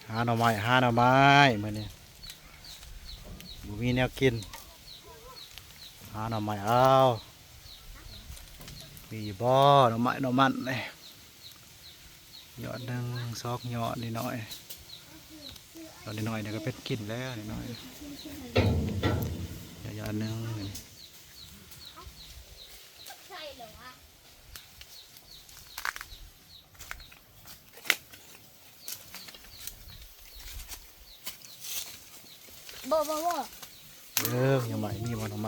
หาหน่อไม้มื้อนี้บ่มีแนวกินหาหน่อไม้เอามีบ่หน่อไม้หน่อมันนี่ยอดหนึ่งซอกยอดนิดหน่อยยอดนิดหน่อยเนี่ยก็เป็นกินแล้วนิดหน่อยยอดหนึ่งนี่บ่ยังใหม่มีวันทำไม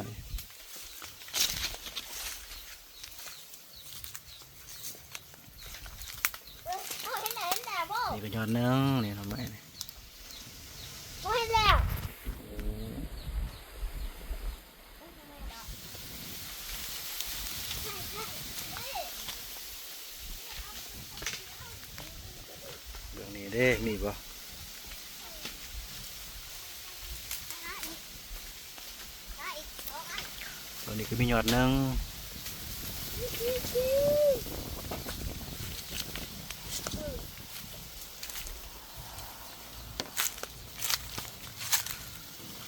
นี่ก็ยอดหนึ่งนี่ทำไมนี่เรื่องนี้เด้มีบ่ตัวนี้ก็มียอดหนึ่ง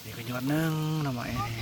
นี่ก็ยอดหนึ่งทำไมนี่